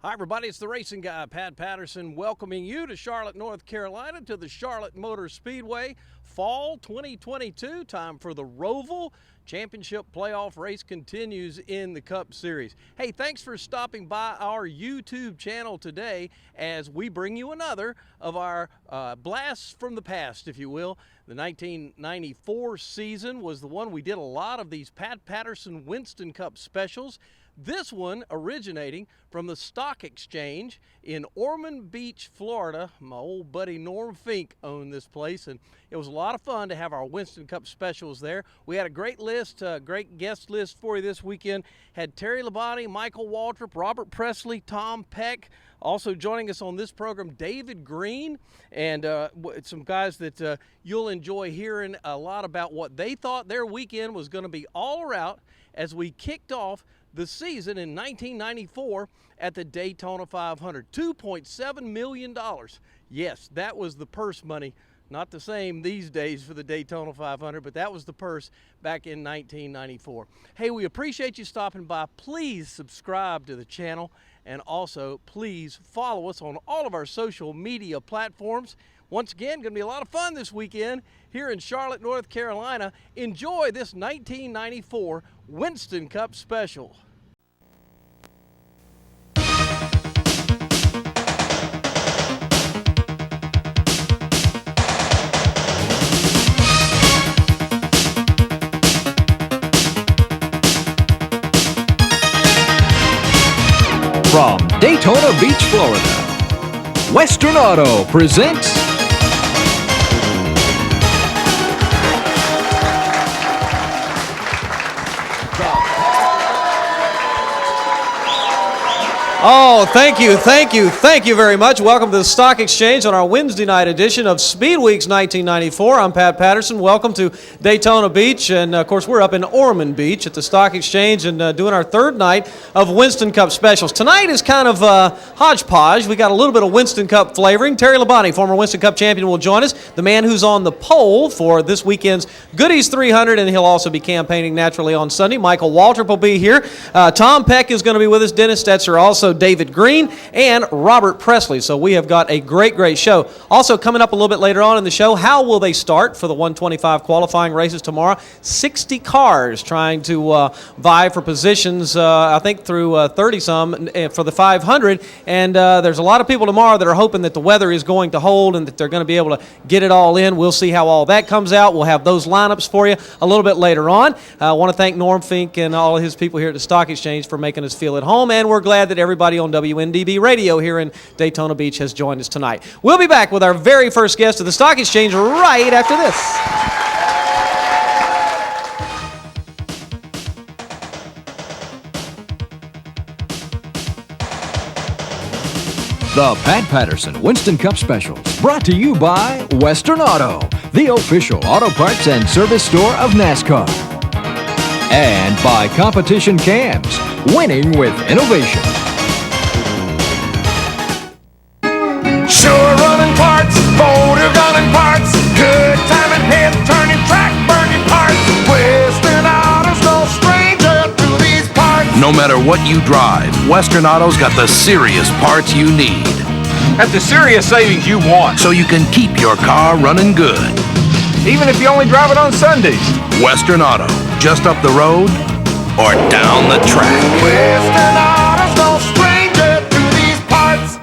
Hi, everybody. It's the racing guy, Pat Patterson, welcoming you to Charlotte, North Carolina, to the Charlotte Motor Speedway. Fall 2022, time for the Roval Championship playoff race continues in the Cup Series. Hey, thanks for stopping by our YouTube channel today as we bring you another of our blasts from the past, if you will. The 1994 season was the one we did a lot of these Pat Patterson Winston Cup specials. This one originating from the stock exchange in Ormond Beach, Florida. My old buddy Norm Fink owned this place, and it was a lot of fun to have our Winston Cup specials there. We had a great list, great guest list for you this weekend. Had Terry Labonte, Michael Waltrip, Robert Presley, Tom Peck. Also joining us on this program, David Green, and some guys that you'll enjoy hearing a lot about what they thought their weekend was going to be all around as we kicked off the season in 1994 at the Daytona 500. $2.7 million. Yes, that was the purse money. Not the same these days for the Daytona 500, but that was the purse back in 1994. Hey, we appreciate you stopping by. Please subscribe to the channel, and also please follow us on all of our social media platforms. Once again, going to be a lot of fun this weekend here in Charlotte, North Carolina. Enjoy this 1994 Winston Cup special. From Daytona Beach, Florida, Western Auto presents Oh, thank you very much. Welcome to the Stock Exchange on our Wednesday night edition of Speed Weeks 1994. I'm Pat Patterson. Welcome to Daytona Beach, and of course we're up in Ormond Beach at the Stock Exchange and doing our third night of Winston Cup specials. Tonight is kind of hodgepodge. We got a little bit of Winston Cup flavoring. Terry Labonte, former Winston Cup champion, will join us. The man who's on the pole for this weekend's Goodies 300, and he'll also be campaigning naturally on Sunday. Michael Waltrip will be here. Tom Peck is going to be with us. Dennis Stetzer also. David Green and Robert Presley. So we have got a great show. Also coming up a little bit later on in the show, how will they start for the 125 qualifying races tomorrow? 60 cars trying to vie for positions, I think through 30-some for the 500. And there's a lot of people tomorrow that are hoping that the weather is going to hold and that they're going to be able to get it all in. We'll see how all that comes out. We'll have those lineups for you a little bit later on. I want to thank Norm Fink and all of his people here at the Stock Exchange for making us feel at home, and we're glad that everybody on WNDB Radio here in Daytona Beach has joined us tonight. We'll be back with our very first guest of the Stock Exchange right after this. the Pat Patterson Winston Cup Specials, brought to you by Western Auto, the official auto parts and service store of NASCAR. And by Competition Cams, winning with innovation. Sure running parts, motor gunning parts, good timing, head turning, track burning parts. Western Auto's no stranger to these parts. No matter what you drive, Western Auto's got the serious parts you need. At the serious savings you want. So you can keep your car running good. Even if you only drive it on Sundays. Western Auto, just up the road or down the track. Western Auto's no stranger to these parts.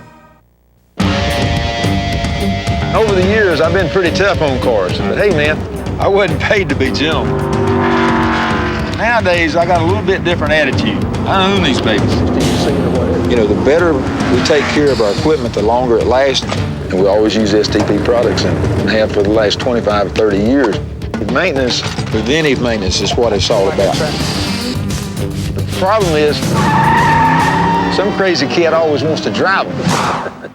Over the years, I've been pretty tough on cars, but hey, man, I wasn't paid to be gentle. Nowadays, I got a little bit different attitude. I own these babies. You know, the better we take care of our equipment, the longer it lasts. And we always use STP products and have for the last 25 or 30 years. Maintenance, preventive maintenance is what it's all about. The problem is, some crazy kid always wants to drive them.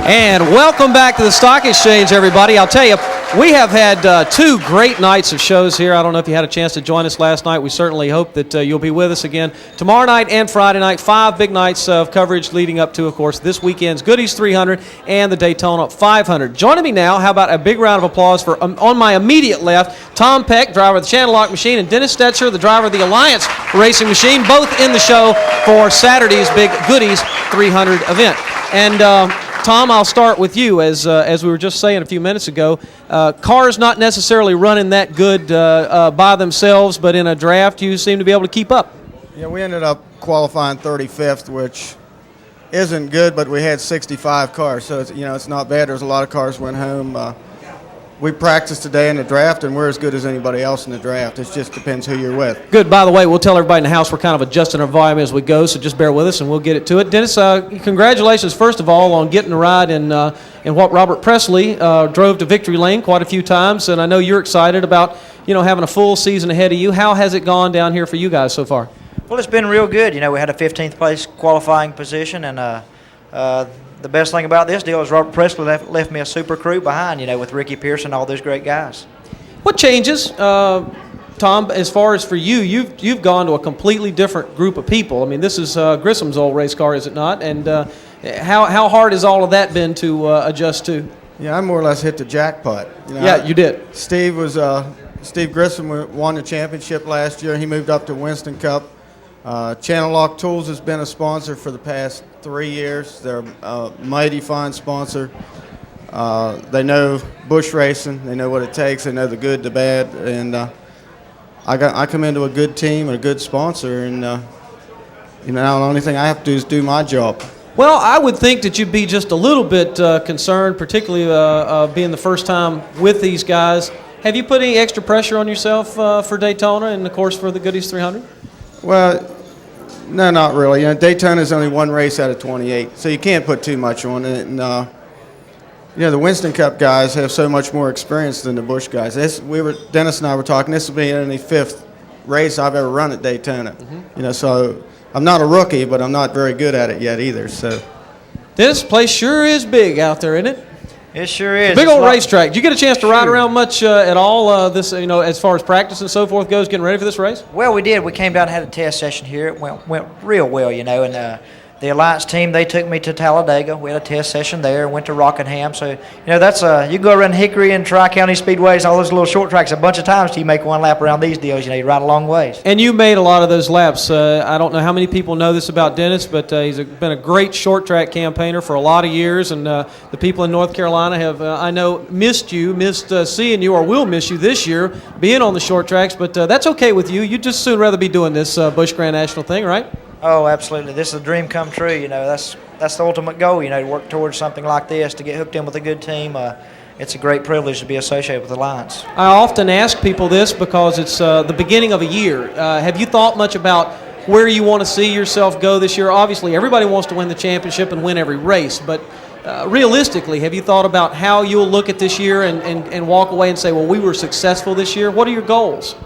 And welcome back to the Stock Exchange, everybody. I'll tell you, We have had 2 great nights of shows here. I don't know if you had a chance to join us last night. We certainly hope that you'll be with us again tomorrow night and Friday night. 5 big nights of coverage leading up to, of course, this weekend's Goodies 300 and the Daytona 500. Joining me now, how about a big round of applause for, on my immediate left, Tom Peck, driver of the Channel Lock Machine, and Dennis Stetzer, the driver of the Alliance Racing Machine, both in the show for Saturday's big Goodies 300 event. And Tom, I'll start with you. As we were just saying a few minutes ago, cars not necessarily running that good by themselves, but in a draft you seem to be able to keep up. Yeah, we ended up qualifying 35th, which isn't good, but we had 65 cars, so it's not bad. There's a lot of cars went home. We practiced today in the draft, and we're as good as anybody else in the draft. It just depends who you're with. Good. By the way, we'll tell everybody in the house we're kind of adjusting our volume as we go, so just bear with us, and we'll get it to it. Dennis, congratulations, first of all, on getting a ride in what Robert Presley drove to victory lane quite a few times, and I know you're excited about having a full season ahead of you. How has it gone down here for you guys so far? Well, it's been real good. We had a 15th place qualifying position, and the best thing about this deal is Robert Presley left me a super crew behind, with Ricky Pearson and all those great guys. What changes, Tom, as far as for you, you've gone to a completely different group of people. I mean, this is Grissom's old race car, is it not? And how hard has all of that been to adjust to? Yeah, I more or less hit the jackpot. You did. Steve Grissom won the championship last year. He moved up to Winston Cup. Channel Lock Tools has been a sponsor for the past 3 years. They're a mighty fine sponsor. They know bush racing. They know what it takes. They know the good, the bad, and I come into a good team and a good sponsor, and now the only thing I have to do is do my job. Well, I would think that you'd be just a little bit concerned, particularly being the first time with these guys. Have you put any extra pressure on yourself for Daytona and, of course, for the Goodies 300? Well, no, not really. Daytona is only 1 race out of 28, so you can't put too much on it. And the Winston Cup guys have so much more experience than the Busch guys. Dennis and I were talking. This will be only 5th race I've ever run at Daytona. Mm-hmm. So I'm not a rookie, but I'm not very good at it yet either. So this place sure is big out there, isn't it? It sure is. Big old racetrack. Did you get a chance to ride around much at all this, as far as practice and so forth goes, getting ready for this race? Well, we did. We came down and had a test session here. It went real well, and the Alliance team, they took me to Talladega. We had a test session there, went to Rockingham. So, that's you go around Hickory and Tri-County Speedways, all those little short tracks a bunch of times till you make one lap around these deals. You ride a long ways. And you made a lot of those laps. I don't know how many people know this about Dennis, but he's been a great short track campaigner for a lot of years. And the people in North Carolina have, I know, missed seeing you, or will miss you this year, being on the short tracks. But that's okay with you. You'd just soon rather be doing this Busch Grand National thing, right? Oh, absolutely. This is a dream come true. That's the ultimate goal, to work towards something like this, to get hooked in with a good team. It's a great privilege to be associated with Alliance. I often ask people this because it's the beginning of a year. Have you thought much about where you want to see yourself go this year? Obviously, everybody wants to win the championship and win every race, but realistically, have you thought about how you'll look at this year and walk away and say, well, we were successful this year? What are your goals?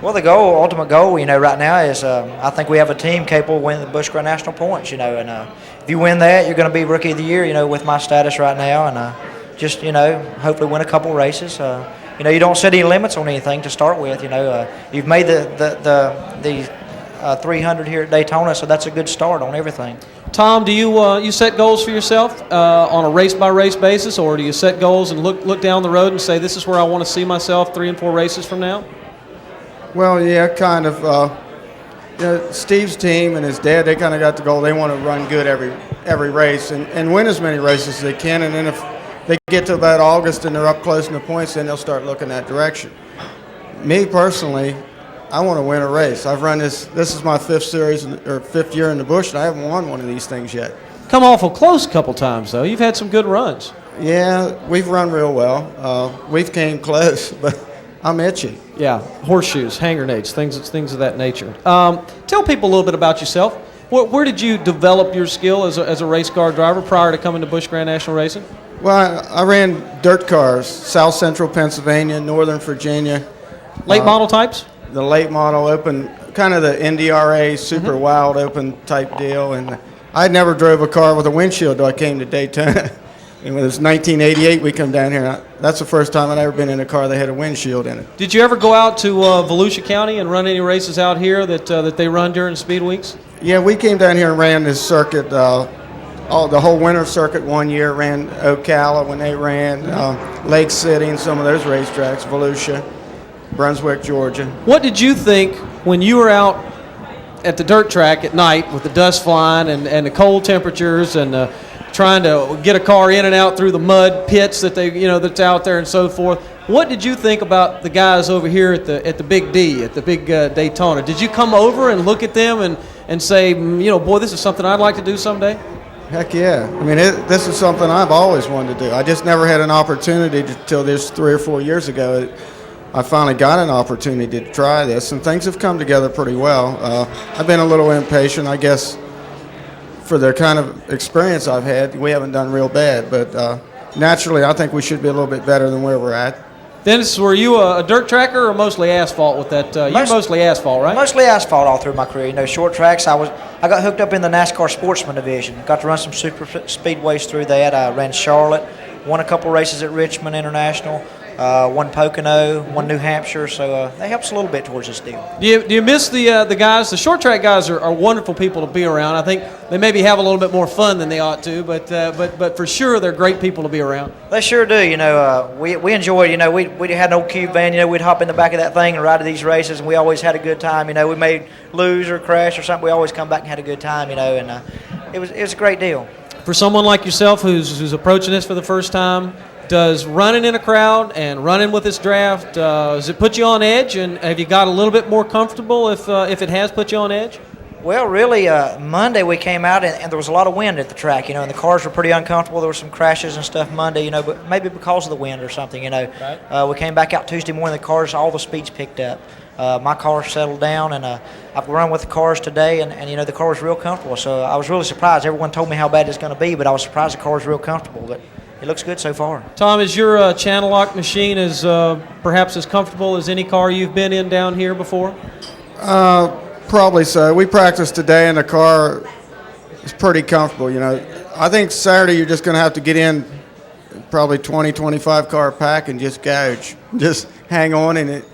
Well, the ultimate goal, right now is I think we have a team capable of winning the Busch Grand National points, and if you win that, you're going to be Rookie of the Year, with my status right now, and just, hopefully win a couple races. You don't set any limits on anything to start with, You've made the 300 here at Daytona, so that's a good start on everything. Tom, do you set goals for yourself on a race-by-race basis, or do you set goals and look down the road and say, this is where I want to see myself 3 and 4 races from now? Well, yeah, kind of. Steve's team and his dad, they kind of got the goal. They want to run good every race and win as many races as they can. And then if they get to about August and they're up close in the points, then they'll start looking that direction. Me personally, I want to win a race. I've run this. This is my 5th year in the Busch, and I haven't won one of these things yet. Come awful close a couple times, though. You've had some good runs. Yeah, we've run real well. We've came close, but I'm itchy. Yeah, horseshoes, hand grenades, things of that nature. Tell people a little bit about yourself. Where did you develop your skill as a race car driver prior to coming to Busch Grand National Racing? Well, I ran dirt cars, South Central Pennsylvania, Northern Virginia. Late model types? The late model open, kind of the NDRA super wild open type deal. And I never drove a car with a windshield till I came to Daytona. And when it was 1988, we come down here. That's the first time I'd ever been in a car that had a windshield in it. Did you ever go out to Volusia County and run any races out here that they run during speed weeks? Yeah, we came down here and ran this circuit, the whole winter circuit one year. Ran Ocala when they ran, Lake City and some of those racetracks, Volusia, Brunswick, Georgia. What did you think when you were out at the dirt track at night with the dust flying and the cold temperatures and trying to get a car in and out through the mud pits that's out there and so forth? What did you think about the guys over here at the Big D, at the big Daytona? Did you come over and look at them and say, boy, this is something I'd like to do someday? Heck yeah. I mean, this is something I've always wanted to do. I just never had an opportunity until this 3 or 4 years ago. I finally got an opportunity to try this, and things have come together pretty well. I've been a little impatient, I guess, for the kind of experience I've had. We haven't done real bad, but naturally I think we should be a little bit better than where we're at. Dennis, were you a dirt tracker or mostly asphalt with that? You're mostly asphalt, right? Mostly asphalt all through my career. Short tracks. I got hooked up in the NASCAR Sportsman division. Got to run some super speedways through that. I ran Charlotte, won a couple races at Richmond International, one Pocono, one New Hampshire. So that helps a little bit towards this deal. Do you miss the guys? The short track guys are wonderful people to be around. I think they maybe have a little bit more fun than they ought to, but for sure they're great people to be around. They sure do. We enjoyed. We had an old cube van. We'd hop in the back of that thing and ride to these races, and we always had a good time. We may lose or crash or something. We always come back and had a good time. And it was a great deal. For someone like yourself who's approaching this for the first time, does running in a crowd and running with this draft, does it put you on edge, and have you got a little bit more comfortable if it has put you on edge? Well, really, Monday we came out and there was a lot of wind at the track, and the cars were pretty uncomfortable. There were some crashes and stuff Monday, but maybe because of the wind or something, Right. We came back out Tuesday morning, the cars, all the speeds picked up. My car settled down, and I've run with the cars today, and the car was real comfortable. So I was really surprised. Everyone told me how bad it's going to be, but I was surprised the car was real comfortable. But it looks good so far. Tom, is your channel lock machine perhaps as comfortable as any car you've been in down here before? Probably so. We practiced today, and the car is pretty comfortable. I think Saturday you're just going to have to get in probably 20, 25 car pack and just gouge. Just hang on in it.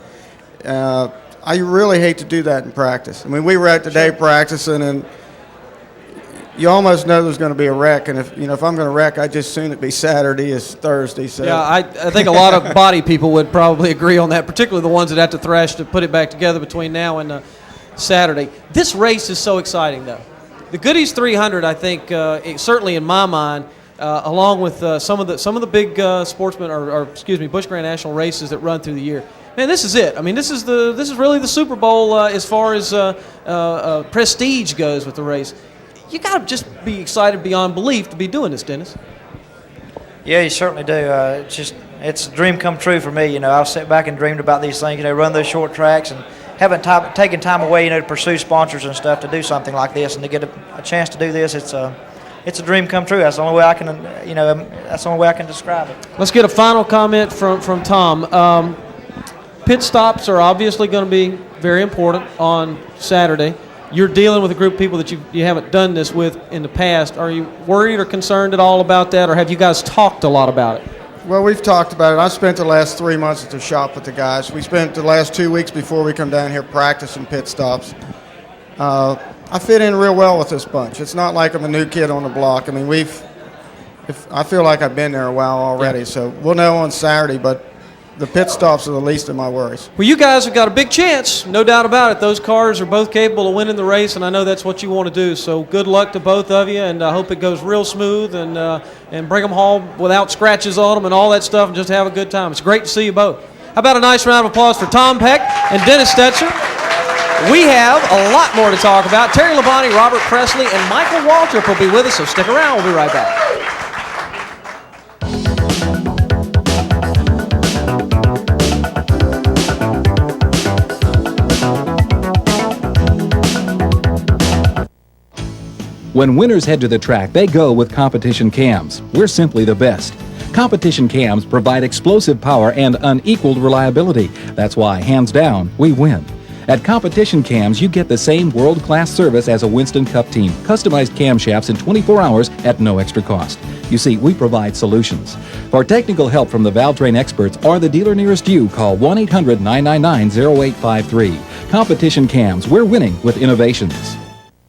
I really hate to do that in practice. I mean, we were out today practicing, and you almost know there's going to be a wreck, and if I'm going to wreck, I'd just soon it be Saturday as Thursday. So yeah, I think a lot of body people would probably agree on that, particularly the ones that have to thrash to put it back together between now and Saturday. This race is so exciting, though. The Goodies 300, I think, certainly in my mind, along with some of the big sportsmen or Busch Grand National races that run through the year. Man, this is it. I mean, this is really the Super Bowl as far as prestige goes with the race. You got to just be excited beyond belief to be doing this, Dennis. Yeah, you certainly do. It's a dream come true for me. I've sat back and dreamed about these things. Run those short tracks and haven't taken time away, to pursue sponsors and stuff to do something like this, and to get a chance to do this, it's a dream come true. That's the only way I can, that's the only way I can describe it. Let's get a final comment from Tom. Pit stops are obviously going to be very important on Saturday. You're dealing with a group of people that you haven't done this with in the past. Are you worried or concerned at all about that, or have you guys talked a lot about it? Well, we've talked about it. I spent the last 3 months at the shop with the guys. We spent the last 2 weeks before we come down here practicing pit stops. I fit in real well with this bunch. It's not like I'm a new kid on the block. I mean, I feel like I've been there a while already, yeah. So we'll know on Saturday, but the pit stops are the least of my worries. Well, you guys have got a big chance, no doubt about it. Those cars are both capable of winning the race, and I know that's what you want to do. So good luck to both of you, and I hope it goes real smooth and bring them home without scratches on them and all that stuff, and just have a good time. It's great to see you both. How about a nice round of applause for Tom Peck and Dennis Stetzer? We have a lot more to talk about. Terry Labonte, Robert Presley, and Michael Waltrip will be with us, so stick around. We'll be right back. When winners head to the track, they go with Competition Cams. We're simply the best. Competition Cams provide explosive power and unequaled reliability. That's why, hands down, we win. At Competition Cams, you get the same world-class service as a Winston Cup team. Customized camshafts in 24 hours at no extra cost. You see, we provide solutions. For technical help from the Valtrain experts or the dealer nearest you, call 1-800-999-0853. Competition Cams, we're winning with innovations.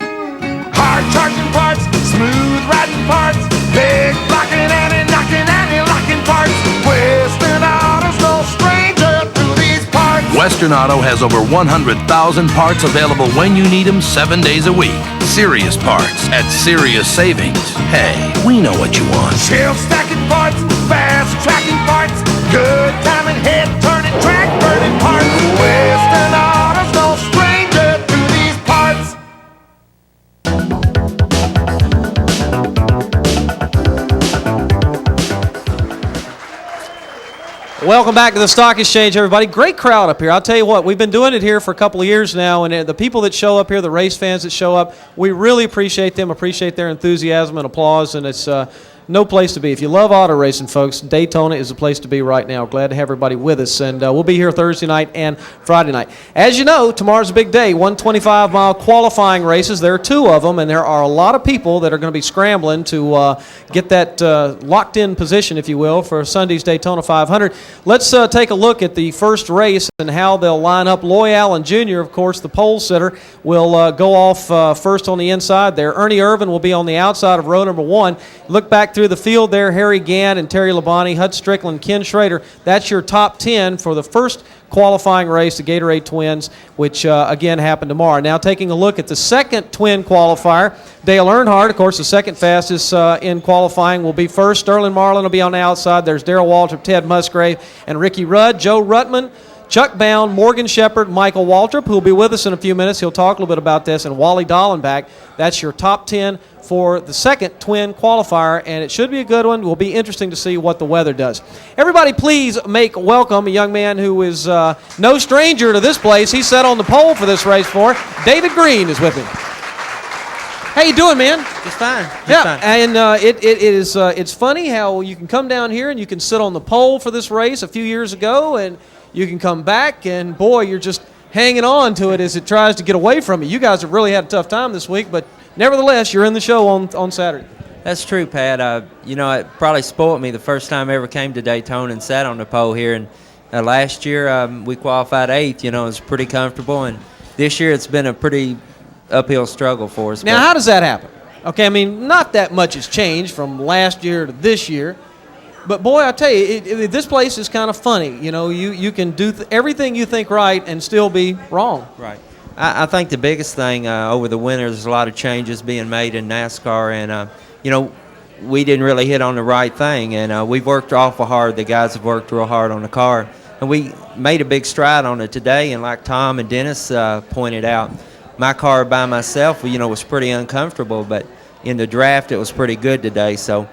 Hard charging parts, smooth riding parts, big blocking and knocking and locking parts. Western Auto's no stranger to these parts. Western Auto has over 100,000 parts available when you need them 7 days a week. Serious parts at serious savings. Hey, we know what you want. Shelf stacking parts, fast tracking parts, good timing, head turning, track burning parts. Western Auto's no stranger to these parts. Welcome back to the Stock Exchange, everybody. Great crowd up here. I'll tell you what, we've been doing it here for a couple of years now, and the people that show up here, the race fans that show up, we really appreciate them, appreciate their enthusiasm and applause, and it's no place to be. If you love auto racing, folks, Daytona is the place to be right now. Glad to have everybody with us, and we'll be here Thursday night and Friday night. As you know, tomorrow's a big day, 125-mile qualifying races. There are 2 of them, and there are a lot of people that are going to be scrambling to get that locked-in position, if you will, for Sunday's Daytona 500. Let's take a look at the first race and how they'll line up. Loy Allen Jr., of course, the pole sitter, will go off first on the inside there. Ernie Irvin will be on the outside of row number 1. Look back through the field there, Harry Gant and Terry Labonte, Hud Strickland, Ken Schrader. That's your top 10 for the first qualifying race, the Gatorade Twins, which again happened tomorrow. Now taking a look at the second twin qualifier, Dale Earnhardt, of course, the second fastest in qualifying, will be first. Sterling Marlin will be on the outside. There's Darrell Waltrip, Ted Musgrave, and Ricky Rudd. Joe Ruttman, Chuck Bound, Morgan Shepherd, Michael Waltrip, who will be with us in a few minutes. He'll talk a little bit about this, and Wally Dallenbach. That's your top 10 for the second twin qualifier, and it should be a good one. It will be interesting to see what the weather does. Everybody, please make welcome a young man who is no stranger to this place. He sat on the pole for this race for. David Green is with me. How you doing, man? Just fine. Yeah, and it's funny how you can come down here and you can sit on the pole for this race a few years ago, and you can come back, and boy, you're just hanging on to it as it tries to get away from you. You guys have really had a tough time this week, but nevertheless, you're in the show on Saturday. That's true, Pat. It probably spoiled me the first time I ever came to Daytona and sat on the pole here. And last year we qualified 8th. It was pretty comfortable. And this year it's been a pretty uphill struggle for us. Now, how does that happen? Okay, I mean, not that much has changed from last year to this year. But, boy, I tell you, this place is kind of funny. You can do everything you think right and still be wrong. Right. I think the biggest thing over the winter, there's a lot of changes being made in NASCAR. And, we didn't really hit on the right thing. And we've worked awful hard. The guys have worked real hard on the car. And we made a big stride on it today. And like Tom and Dennis pointed out, my car by myself, was pretty uncomfortable. But in the draft, it was pretty good today. So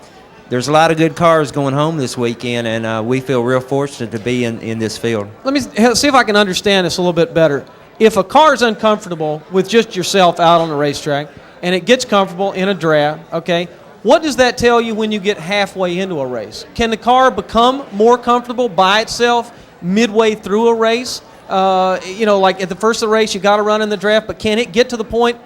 there's a lot of good cars going home this weekend, and we feel real fortunate to be in this field. Let me see if I can understand this a little bit better. If a car is uncomfortable with just yourself out on the racetrack, and it gets comfortable in a draft, okay, what does that tell you when you get halfway into a race? Can the car become more comfortable by itself midway through a race? Like at the first of the race, you got to run in the draft, but can it get to the point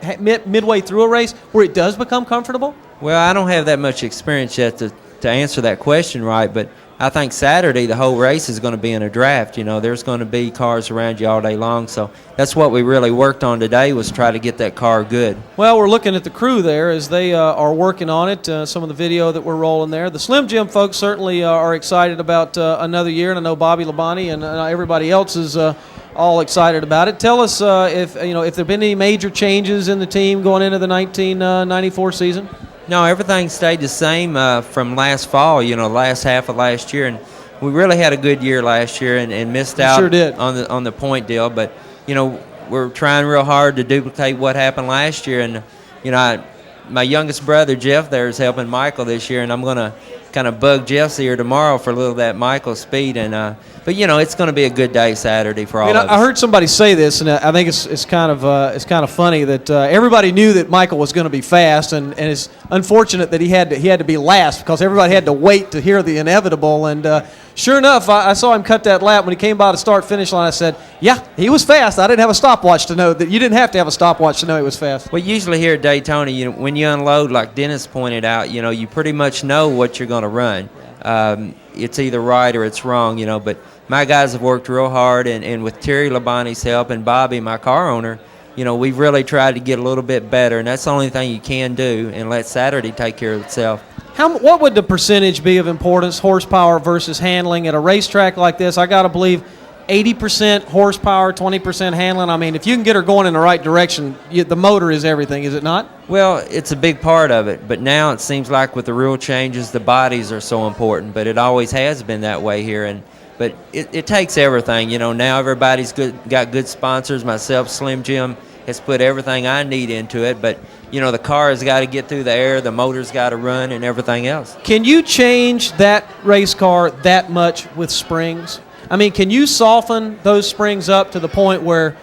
midway through a race where it does become comfortable? Well, I don't have that much experience yet to answer that question right, but I think Saturday the whole race is going to be in a draft. There's going to be cars around you all day long, so that's what we really worked on today, was try to get that car good. Well, we're looking at the crew there as they are working on it, some of the video that we're rolling there. The Slim Jim folks certainly are excited about another year, and I know Bobby Labonte and everybody else is all excited about it. Tell us if there have been any major changes in the team going into the 1994 season. No, everything stayed the same from last fall, last half of last year. And we really had a good year last year and missed out sure did. on the point deal. But, we're trying real hard to duplicate what happened last year. And, my youngest brother, Jeff, there is helping Michael this year. And I'm going to kind of bug Jeff's ear tomorrow for a little of that Michael speed. And But it's going to be a good day Saturday for all of us. I heard somebody say this, and I think it's kind of funny that everybody knew that Michael was going to be fast, and it's unfortunate that he had to be last because everybody had to wait to hear the inevitable. And sure enough, I saw him cut that lap when he came by the start-finish line. I said, "Yeah, he was fast. I didn't have a stopwatch to know that you didn't have to have a stopwatch to know he was fast." Well, usually here at Daytona, when you unload, like Dennis pointed out, you pretty much know what you're going to run. It's either right or it's wrong, but my guys have worked real hard, and with Terry Labonte's help and Bobby, my car owner, we've really tried to get a little bit better, and that's the only thing you can do, and let Saturday take care of itself. What would the percentage be of importance, horsepower versus handling at a racetrack like this? I got to believe 80% horsepower, 20% handling. I mean, if you can get her going in the right direction, the motor is everything, is it not? Well, it's a big part of it, but now it seems like with the rule changes, the bodies are so important, but it always has been that way here. But it takes everything. Now everybody's got good sponsors. Myself, Slim Jim, has put everything I need into it, but the car has got to get through the air, the motor's got to run, and everything else. Can you change that race car that much with springs? I mean, can you soften those springs up to the point where,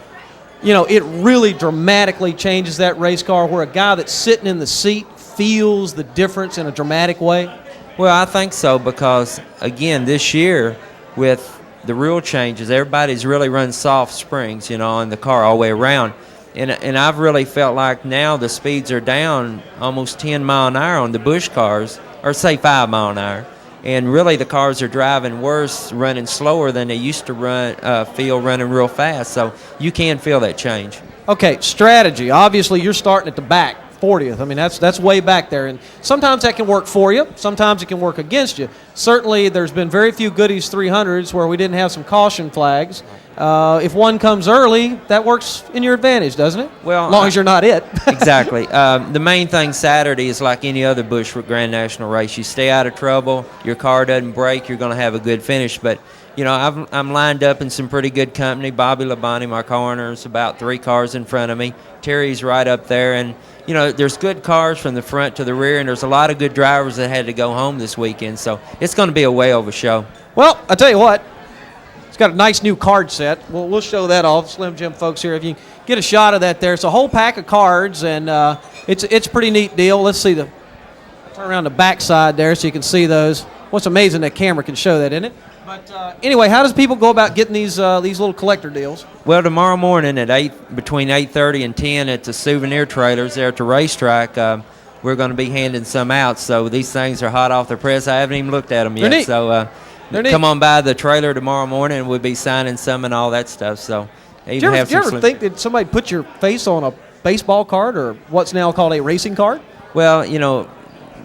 it really dramatically changes that race car, where a guy that's sitting in the seat feels the difference in a dramatic way? Well, I think so because, again, this year with the rule changes, everybody's really run soft springs, on the car all the way around. And I've really felt like now the speeds are down almost 10 mile an hour on the Busch cars, or say 5 mile an hour. And really the cars are driving worse, running slower than they used to feel running real fast. So you can feel that change. Okay, strategy. Obviously, you're starting at the back, 40th. I mean, that's way back there. And sometimes that can work for you. Sometimes it can work against you. Certainly, there's been very few Goodies 300s where we didn't have some caution flags. If one comes early, that works in your advantage, doesn't it? Well, as long as you're not it. Exactly. The main thing Saturday is like any other Busch Grand National race. You stay out of trouble. Your car doesn't break. You're going to have a good finish. But, I'm lined up in some pretty good company. Bobby Labonte, my car owner, is about 3 cars in front of me. Terry's right up there. And, there's good cars from the front to the rear, and there's a lot of good drivers that had to go home this weekend. So it's going to be a way over show. Well, I tell you what. It's got a nice new card set. We'll show that off, Slim Jim folks here. If you get a shot of that there, it's a whole pack of cards, and it's a pretty neat deal. Let's see turn around the back side there so you can see those. What's amazing, that camera can show that, isn't it? But anyway, how does people go about getting these little collector deals? Well, tomorrow morning between 8:30 and 10 at the souvenir trailers there at the racetrack, we're going to be handing some out. So these things are hot off the press. I haven't even looked at them yet. They're neat. So come on by the trailer tomorrow morning, and we'll be signing some and all that stuff. So did you ever think that somebody put your face on a baseball card or what's now called a racing card? Well,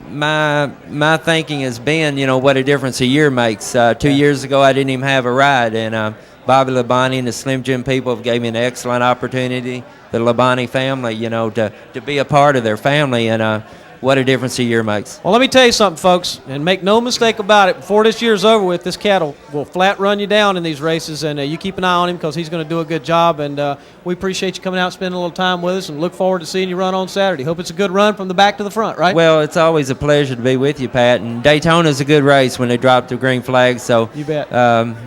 my thinking has been, what a difference a year makes. 2 years ago, I didn't even have a ride, and Bobby Labonte and the Slim Jim people have gave me an excellent opportunity, the Labonte family, to be a part of their family, and what a difference a year makes. Well, let me tell you something, folks, and make no mistake about it. Before this year's over with, this cat will flat run you down in these races, and you keep an eye on him because he's going to do a good job. And we appreciate you coming out and spending a little time with us, and look forward to seeing you run on Saturday. Hope it's a good run from the back to the front, right? Well, it's always a pleasure to be with you, Pat. And Daytona's a good race when they drop the green flag, so you bet.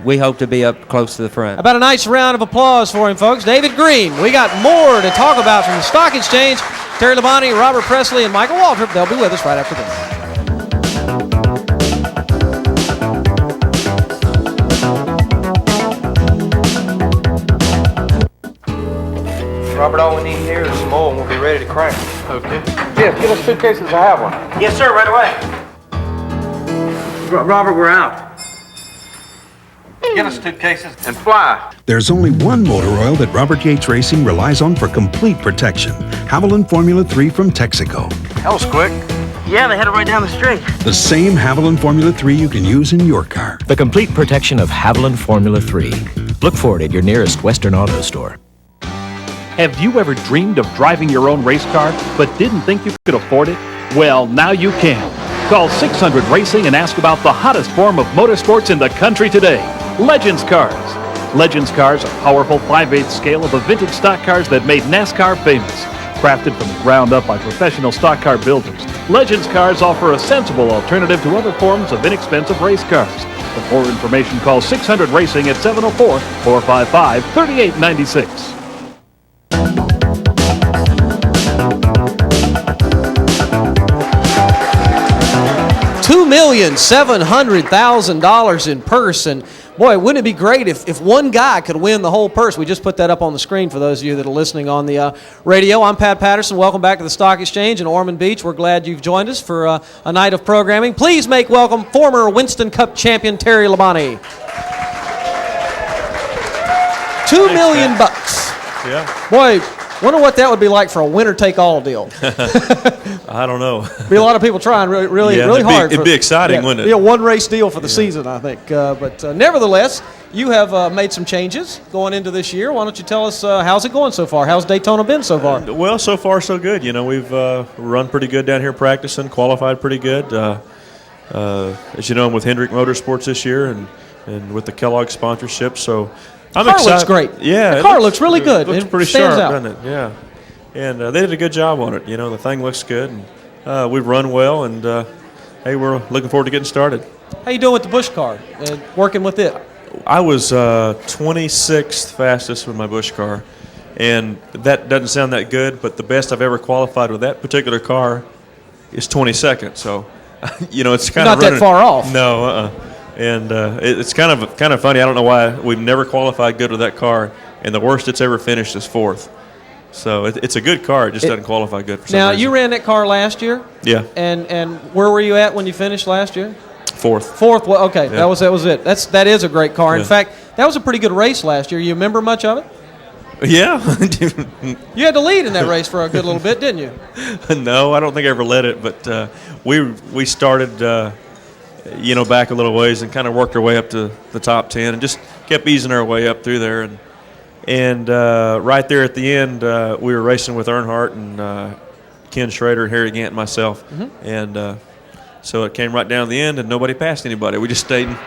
We hope to be up close to the front. How about a nice round of applause for him, folks? David Green. We got more to talk about from the Stock Exchange. Terry Labonte, Robert Presley, and Michael Waltrip. They'll be with us right after this. Robert, all we need here is some oil, and we'll be ready to crank. Okay. Yes, get us suitcases. I have one. Yes, sir, right away. Robert, we're out. Get us suitcases and fly. There's only one motor oil that Robert Yates Racing relies on for complete protection. Haviland Formula 3 from Texaco. That was quick. Yeah, they had it right down the street. The same Haviland Formula 3 you can use in your car. The complete protection of Haviland Formula 3. Look for it at your nearest Western Auto store. Have you ever dreamed of driving your own race car, but didn't think you could afford it? Well, now you can. Call 600 Racing and ask about the hottest form of motorsports in the country today. Legends Cars. Legends Cars are powerful 5/8 scale of the vintage stock cars that made NASCAR famous. Crafted from the ground up by professional stock car builders, Legends cars offer a sensible alternative to other forms of inexpensive race cars. For more information, call 600 Racing at 704-455-3896. $2,700,000 in purse, and boy, wouldn't it be great if one guy could win the whole purse? We just put that up on the screen for those of you that are listening on the radio. I'm Pat Patterson. Welcome back to the Stock Exchange in Ormond Beach. We're glad you've joined us for a night of programming. Please make welcome former Winston Cup champion Terry Labonte. $2 million. Yeah. Boy, wonder what that would be like for a winner-take-all deal. I don't know. Be a lot of people trying really hard. It'd be exciting, wouldn't it? Be a one-race deal for the season, I think. But nevertheless, you have made some changes going into this year. Why don't you tell us how's it going so far? How's Daytona been so far? Well, so far so good. You know, we've run pretty good down here practicing, qualified pretty good. As you know, I'm with Hendrick Motorsports this year and with the Kellogg sponsorship. So I'm car excited. Looks great. Yeah, the car looks really good. It looks pretty stands sharp, out. doesn't it? Yeah. And they did a good job on it. You know, the thing looks good. And we've run well, and hey, we're looking forward to getting started. How you doing with the Busch car and working with it? I was 26th fastest with my Busch car, and that doesn't sound that good, but the best I've ever qualified with that particular car is 22nd. So, you know, it's kind of not that far off. No, and it's kind of funny. I don't know why we've never qualified good with that car, and the worst it's ever finished is 4th. So it's a good car. It just doesn't qualify good for some reason. Now, you ran that car last year? Yeah. And where were you at when you finished last year? 4th. 4th. Well, okay, Yeah. that was it. That is a great car. In Yeah. fact, that was a pretty good race last year. You remember much of it? Yeah. You had to lead in that race for a good little bit, didn't you? No, I don't think I ever led it, but we started, back a little ways and kind of worked our way up to the top 10 and just kept easing our way up through there. And right there at the end, we were racing with Earnhardt and Ken Schrader, Harry Gant, and myself. Mm-hmm. And so it came right down to the end, and nobody passed anybody. We just stayed in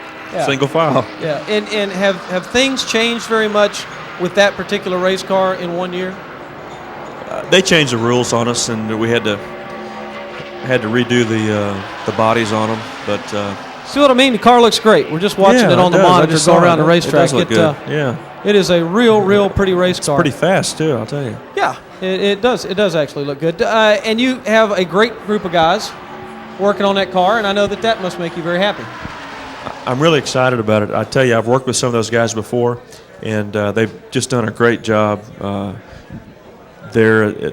single file. Yeah. And have things changed very much with that particular race car in 1 year? They changed the rules on us, and we had to redo the bodies on them. But see what I mean? The car looks great. We're just watching it on the monitor go around the racetrack. It does look good. Yeah. It is a real pretty race car. Pretty fast too, I'll tell you. Yeah, it does. It does actually look good. And you have a great group of guys working on that car, and I know that must make you very happy. I'm really excited about it. I tell you, I've worked with some of those guys before, and they've just done a great job. They're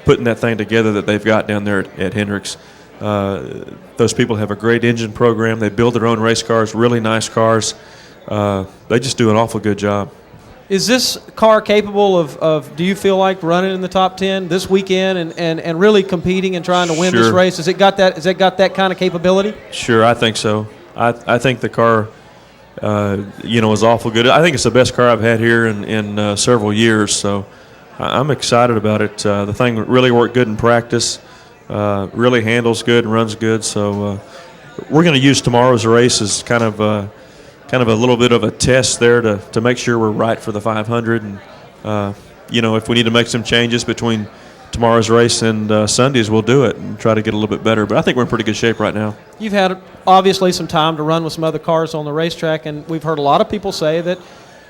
putting that thing together that they've got down there at Hendricks. Those people have a great engine program. They build their own race cars, really nice cars. They just do an awful good job. Is this car capable of do you feel like running in the top 10 this weekend and really competing and trying to win this race? Has it got that kind of capability? Sure, I think so. I think the car, is awful good. I think it's the best car I've had here in several years, so I'm excited about it. The thing really worked good in practice, really handles good and runs good, so we're going to use tomorrow's race as kind of a little bit of a test there to make sure we're right for the 500. And, if we need to make some changes between tomorrow's race and Sunday's, we'll do it and try to get a little bit better. But I think we're in pretty good shape right now. You've had, obviously, some time to run with some other cars on the racetrack, and we've heard a lot of people say that,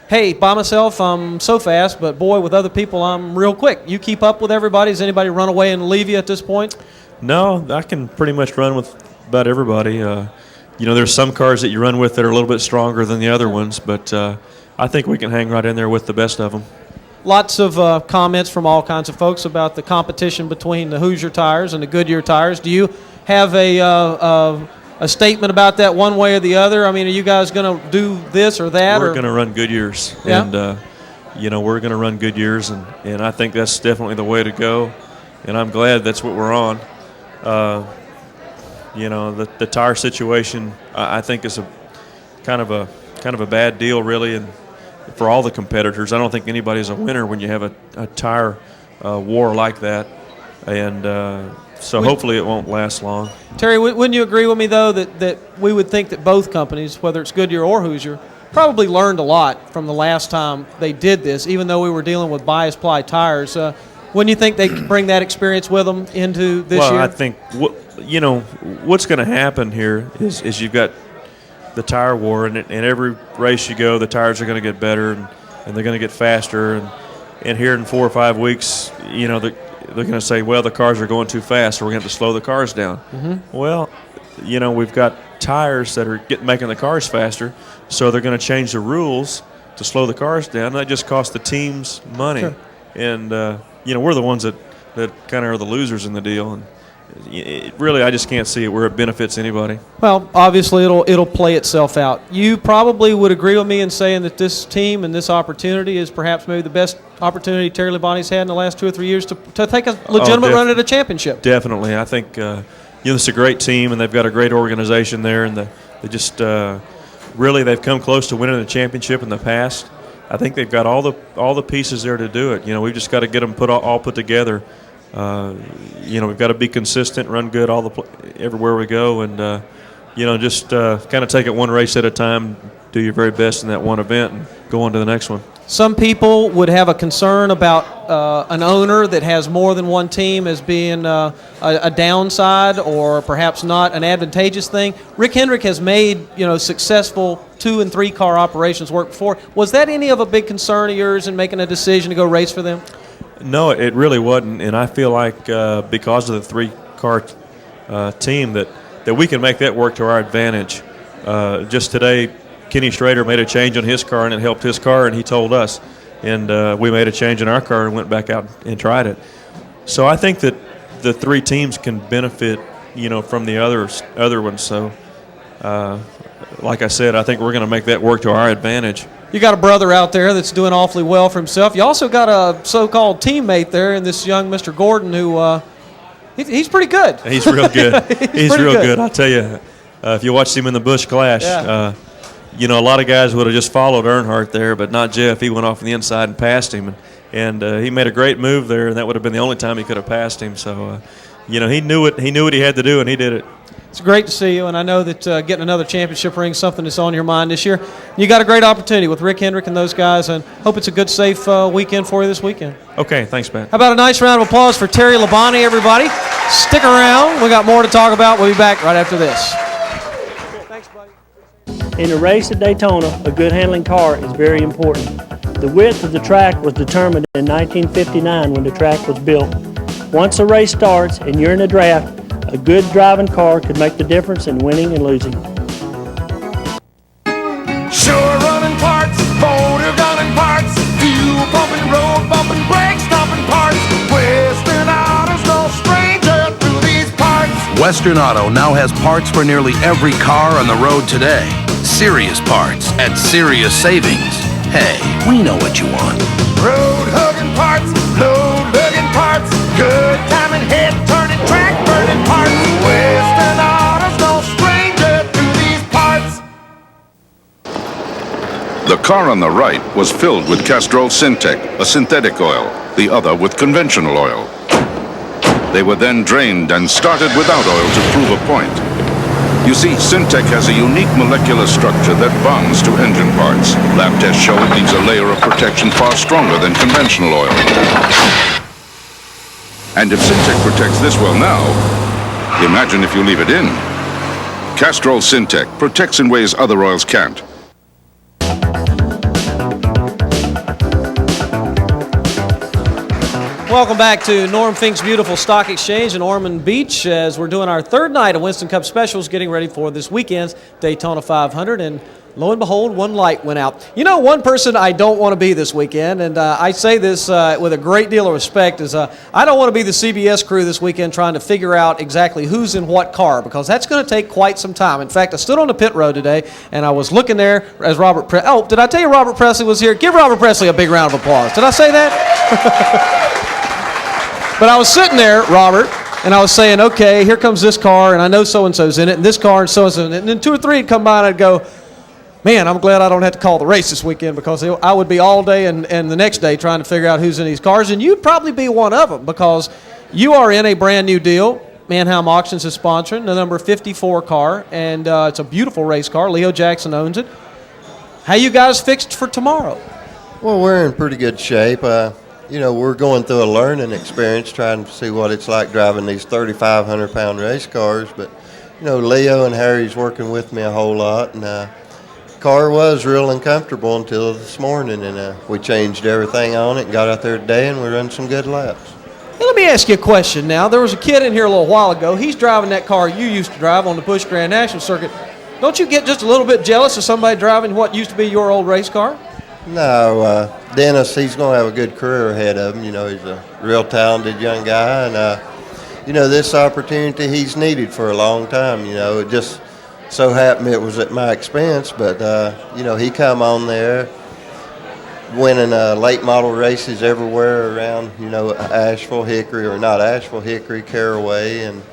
hey, by myself, I'm so fast, but, boy, with other people, I'm real quick. You keep up with everybody? Does anybody run away and leave you at this point? No, I can pretty much run with about everybody. There's some cars that you run with that are a little bit stronger than the other ones, but I think we can hang right in there with the best of them. Lots of comments from all kinds of folks about the competition between the Hoosier tires and the Goodyear tires. Do you have a statement about that one way or the other? I mean, are you guys going to do this or that? We're going to run Goodyears. Yeah? And, we're going to run Goodyears, and I think that's definitely the way to go, and I'm glad that's what we're on. The tire situation, I think, is a kind of a bad deal, really, and for all the competitors. I don't think anybody's a winner when you have a tire war like that, and so hopefully it won't last long. Terry, wouldn't you agree with me, though, that we would think that both companies, whether it's Goodyear or Hoosier, probably learned a lot from the last time they did this, even though we were dealing with bias ply tires. When you think they can bring that experience with them into this year? Well, I think what's going to happen here is you've got the tire war, and every race you go, the tires are going to get better and they're going to get faster. And here in 4 or 5 weeks, they're going to say, well, the cars are going too fast, so we're going to have to slow the cars down. Mm-hmm. Well, we've got tires that are making the cars faster, so they're going to change the rules to slow the cars down. That just costs the teams money. Sure. And, we're the ones that kind of are the losers in the deal. And really, I just can't see it where it benefits anybody. Well, obviously, it'll play itself out. You probably would agree with me in saying that this team and this opportunity is perhaps maybe the best opportunity Terry Labonte's had in the last 2 or 3 years to take a legitimate run at a championship. Definitely. I think, it's a great team, and they've got a great organization there, and they just really they've come close to winning the championship in the past. I think they've got all the pieces there to do it. We've just got to get them all put together. We've got to be consistent, run good everywhere we go, and just kind of take it one race at a time, do your very best in that one event, and go on to the next one. Some people would have a concern about an owner that has more than one team as being a downside or perhaps not an advantageous thing. Rick Hendrick has made successful 2 and 3 car operations work before. Was that any of a big concern of yours in making a decision to go race for them? No, it really wasn't, and I feel like because of the 3-car team that we can make that work to our advantage. Just today, Kenny Schrader made a change on his car, and it helped his car, and he told us. And we made a change in our car and went back out and tried it. So I think that the 3 teams can benefit, from the other ones. So, like I said, I think we're going to make that work to our advantage. You got a brother out there that's doing awfully well for himself. You also got a so-called teammate there in this young Mr. Gordon who he's pretty good. He's real good. he's real good. I'll tell you, if you watched him in the Busch Clash, yeah. a lot of guys would have just followed Earnhardt there, but not Jeff. He went off on the inside and passed him, and he made a great move there, and that would have been the only time he could have passed him. So, he knew it. He knew what he had to do, and he did it. It's great to see you, and I know that getting another championship ring is something that's on your mind this year. You got a great opportunity with Rick Hendrick and those guys, and hope it's a good, safe weekend for you this weekend. Okay, thanks, Matt. How about a nice round of applause for Terry Labonte, everybody? Stick around. We got more to talk about. We'll be back right after this. Thanks, buddy. In a race at Daytona, a good handling car is very important. The width of the track was determined in 1959 when the track was built. Once a race starts and you're in a draft, a good driving car could make the difference in winning and losing. Sure running parts, motor gunning parts, fuel pumping, road bumping, brake stopping parts. Western Auto's no stranger to these parts. Western Auto now has parts for nearly every car on the road today. Serious parts at serious savings. Hey, we know what you want. Road hugging parts, load lugging parts, good timing, head turning, track burning parts. Western Auto's no stranger to these parts. The car on the right was filled with Castrol Syntec, a synthetic oil, the other with conventional oil. They were then drained and started without oil to prove a point. You see, Syntec has a unique molecular structure that bonds to engine parts. Lab tests show it leaves a layer of protection far stronger than conventional oil. And if Syntec protects this well now, imagine if you leave it in. Castrol Syntec protects in ways other oils can't. Welcome back to Norm Fink's beautiful stock exchange in Ormond Beach as we're doing our 3rd night of Winston Cup specials, getting ready for this weekend's Daytona 500. And lo and behold, one light went out. One person I don't want to be this weekend, and I say this with a great deal of respect, is I don't want to be the CBS crew this weekend trying to figure out exactly who's in what car, because that's going to take quite some time. In fact, I stood on the pit road today, and I was looking there as did I tell you Robert Presley was here? Give Robert Presley a big round of applause. Did I say that? But I was sitting there, Robert, and I was saying, okay, here comes this car, and I know so-and-so's in it, and this car, and so-and-so's in it. And then 2 or 3 would come by, and I'd go, man, I'm glad I don't have to call the race this weekend, because I would be all day and the next day trying to figure out who's in these cars. And you'd probably be one of them, because you are in a brand-new deal. Manheim Auctions is sponsoring the number 54 car, and it's a beautiful race car. Leo Jackson owns it. How you guys fixed for tomorrow? Well, we're in pretty good shape. we're going through a learning experience trying to see what it's like driving these 3,500-pound race cars. But, Leo and Harry's working with me a whole lot, and car was real uncomfortable until this morning, and we changed everything on it and got out there today, and we run some good laps. Hey, let me ask you a question now. There was a kid in here a little while ago. He's driving that car you used to drive on the Busch Grand National Circuit. Don't you get just a little bit jealous of somebody driving what used to be your old race car? No, Dennis, he's going to have a good career ahead of him. He's a real talented young guy, and, this opportunity he's needed for a long time. It just so happened it was at my expense, but, he come on there winning late model races everywhere around, Asheville, Hickory, or not Asheville, Hickory, Caraway, and,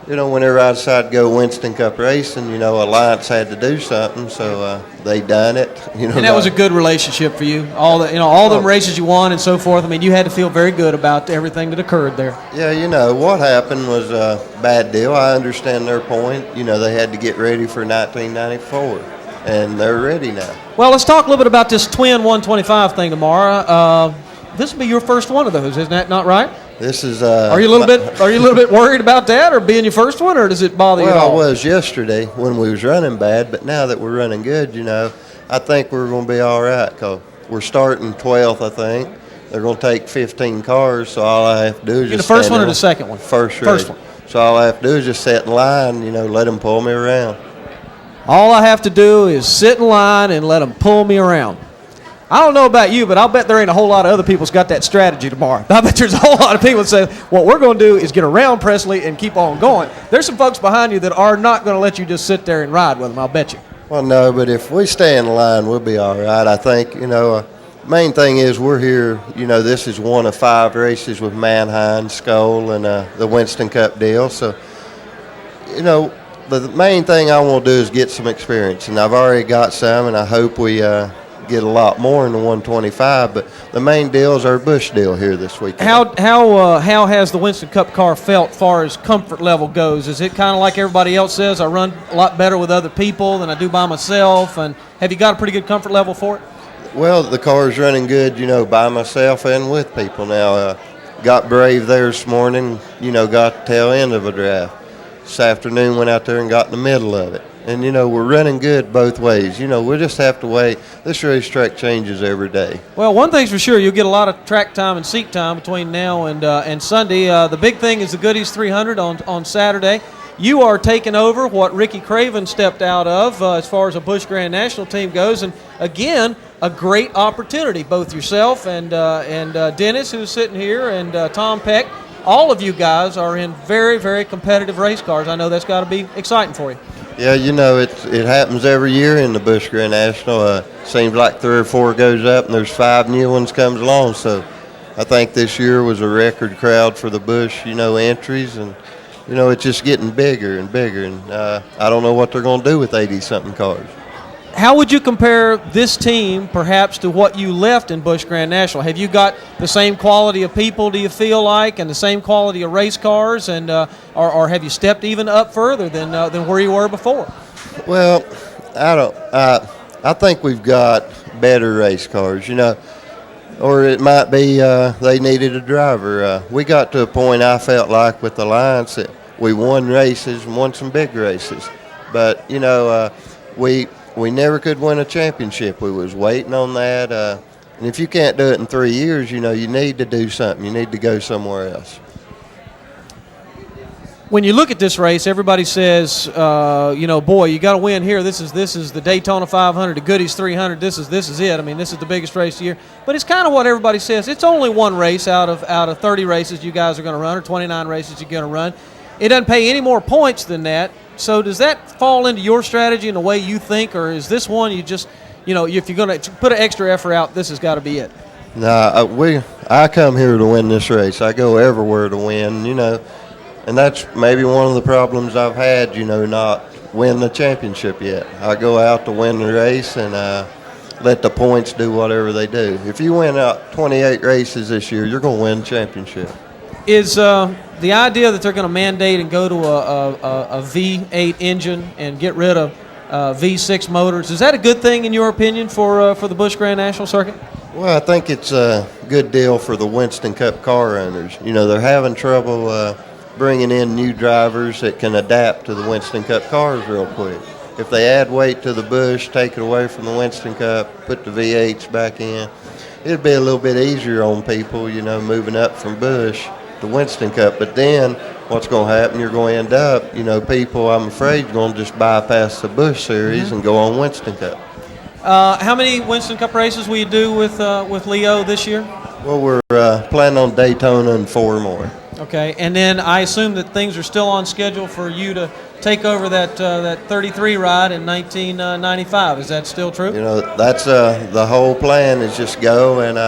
whenever I decided to go Winston Cup racing, Alliance had to do something, so they done it. And that was a good relationship for you. All the races you won and so forth. I mean, you had to feel very good about everything that occurred there. Yeah, what happened was a bad deal. I understand their point. They had to get ready for 1994, and they're ready now. Well, let's talk a little bit about this twin 125 thing tomorrow. This will be your first one of those, isn't that not right? This is. Are you a little bit worried about that, or being your first one, or does it bother you at all? Well, I was yesterday when we was running bad, but now that we're running good, I think we're going to be all right. Cause we're starting 12th, I think. They're going to take 15 cars, so all I have to do is just. The first one or the second one? First one. So all I have to do is just sit in line, let them pull me around. All I have to do is sit in line and let them pull me around. I don't know about you, but I'll bet there ain't a whole lot of other people's got that strategy tomorrow. I bet there's a whole lot of people that say, what we're going to do is get around Presley and keep on going. There's some folks behind you that are not going to let you just sit there and ride with them, I'll bet you. Well, no, but if we stay in line, we'll be all right. I think, main thing is we're here, this is one of 5 races with Manheim, Skull, and the Winston Cup deal. So, the main thing I want to do is get some experience, and I've already got some, and I hope we get a lot more in the 125, but the main deal is our Busch deal here this weekend. How has the Winston Cup car felt as far as comfort level goes? Is it kind of like everybody else says, I run a lot better with other people than I do by myself, and have you got a pretty good comfort level for it? Well, the car's running good, by myself and with people now. Got brave there this morning, got the tail end of a draft. This afternoon went out there and got in the middle of it. And, we're running good both ways. We'll just have to wait. This racetrack changes every day. Well, one thing's for sure, you'll get a lot of track time and seat time between now and Sunday. The big thing is the Goodies 300 on Saturday. You are taking over what Ricky Craven stepped out of as far as a Busch Grand National team goes. And, again, a great opportunity. Both yourself and Dennis, who's sitting here, and Tom Peck. All of you guys are in very, very competitive race cars. I know that's got to be exciting for you. Yeah, it happens every year in the Busch Grand National. Seems like 3 or 4 goes up, and there's 5 new ones comes along. So I think this year was a record crowd for the Busch, entries, and it's just getting bigger and bigger. And I don't know what they're going to do with 80-something cars. How would you compare this team perhaps to what you left in Busch Grand National? Have you got the same quality of people, do you feel like, and the same quality of race cars, and or have you stepped even up further than where you were before? Well, I think we've got better race cars, or it might be they needed a driver. We got to a point I felt like with the Alliance that we won races and won some big races, but we never could win a championship. We was waiting on that. And if you can't do it in 3 years, you need to do something. You need to go somewhere else. When you look at this race, everybody says, boy, you got to win here. This is the Daytona 500, the Goodies 300. This is it. I mean, this is the biggest race of the year. But it's kind of what everybody says. It's only one race out of 30 races you guys are going to run, or 29 races you're going to run. It doesn't pay any more points than that. So does that fall into your strategy and the way you think, or is this one you just, if you're going to put an extra effort out, this has got to be it? Nah, I come here to win this race. I go everywhere to win, and that's maybe one of the problems I've had, not win the championship yet. I go out to win the race and let the points do whatever they do. If you win out 28 races this year, you're going to win the championship. Is the idea that they're going to mandate and go to a V8 engine and get rid of V6 motors, is that a good thing in your opinion for the Busch Grand National Circuit? Well, I think it's a good deal for the Winston Cup car owners. You know, they're having trouble bringing in new drivers that can adapt to the Winston Cup cars real quick. If they add weight to the Busch, take it away from the Winston Cup, put the V8s back in, it'd be a little bit easier on people, you know, moving up from Busch to Winston Cup. But then what's going to happen, you're going to end up, you know, people, I'm afraid, are going to just bypass the Busch series and go on Winston Cup. How many Winston Cup races will you do with Leo this year? Well, we're planning on Daytona and 4 more. Okay, and then I assume that things are still on schedule for you to take over that 33 ride in 1995. Is that still true? You know, that's the whole plan is just go and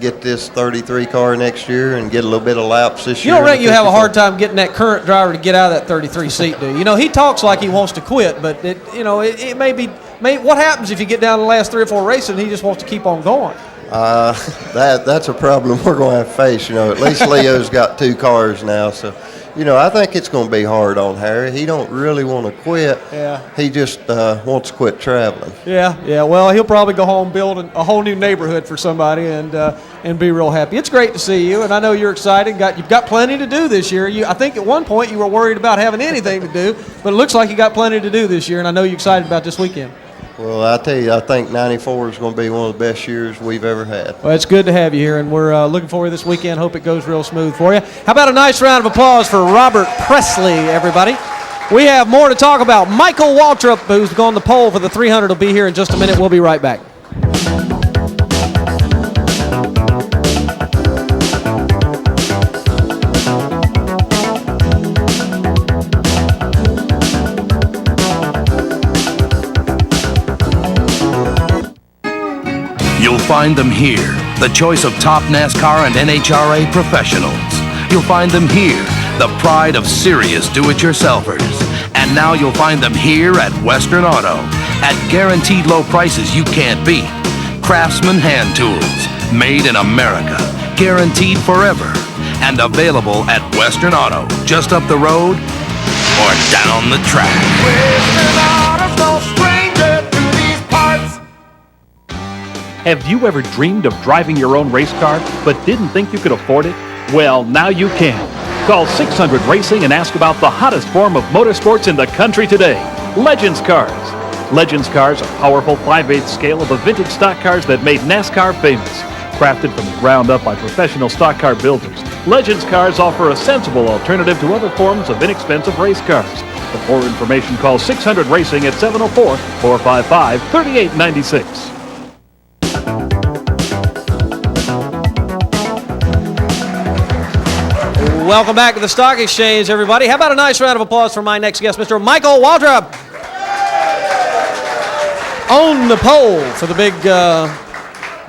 get this 33 car next year and get a little bit of laps this year. You don't reckon you have a hard time getting that current driver to get out of that 33 seat, do you? You know, he talks like he wants to quit, but it may be. What happens if you get down to the last 3 or 4 races and he just wants to keep on going? That's a problem we're going to have to face. You know, at least Leo's got 2 cars now, so you know, I think it's going to be hard on Harry. He don't really want to quit. Yeah. He just wants to quit traveling. Yeah. Well, he'll probably go home, build a whole new neighborhood for somebody, and be real happy. It's great to see you, and I know you're excited. You've got plenty to do this year. I think at one point you were worried about having anything to do, but it looks like you got plenty to do this year, and I know you're excited about this weekend. Well, I tell you, I think 94 is going to be one of the best years we've ever had. Well, it's good to have you here, and we're looking forward to this weekend. Hope it goes real smooth for you. How about a nice round of applause for Robert Presley, everybody? We have more to talk about. Michael Waltrip, who's gone the pole for the 300, will be here in just a minute. We'll be right back. You'll find them here, the choice of top NASCAR and NHRA professionals. You'll find them here, the pride of serious do-it-yourselfers. And now you'll find them here at Western Auto, at guaranteed low prices you can't beat. Craftsman hand tools, made in America, guaranteed forever, and available at Western Auto, just up the road or down the track. Western Auto's no stranger to these parts. Have you ever dreamed of driving your own race car but didn't think you could afford it? Well, now you can. Call 600 Racing and ask about the hottest form of motorsports in the country today, Legends Cars. Legends Cars are powerful 5/8 scale of the vintage stock cars that made NASCAR famous. Crafted from the ground up by professional stock car builders, Legends Cars offer a sensible alternative to other forms of inexpensive race cars. For more information, call 600 Racing at 704-455-3896. Welcome back to the Stock Exchange, everybody. How about a nice round of applause for my next guest, Mr. Michael Waltrip. On the pole for the big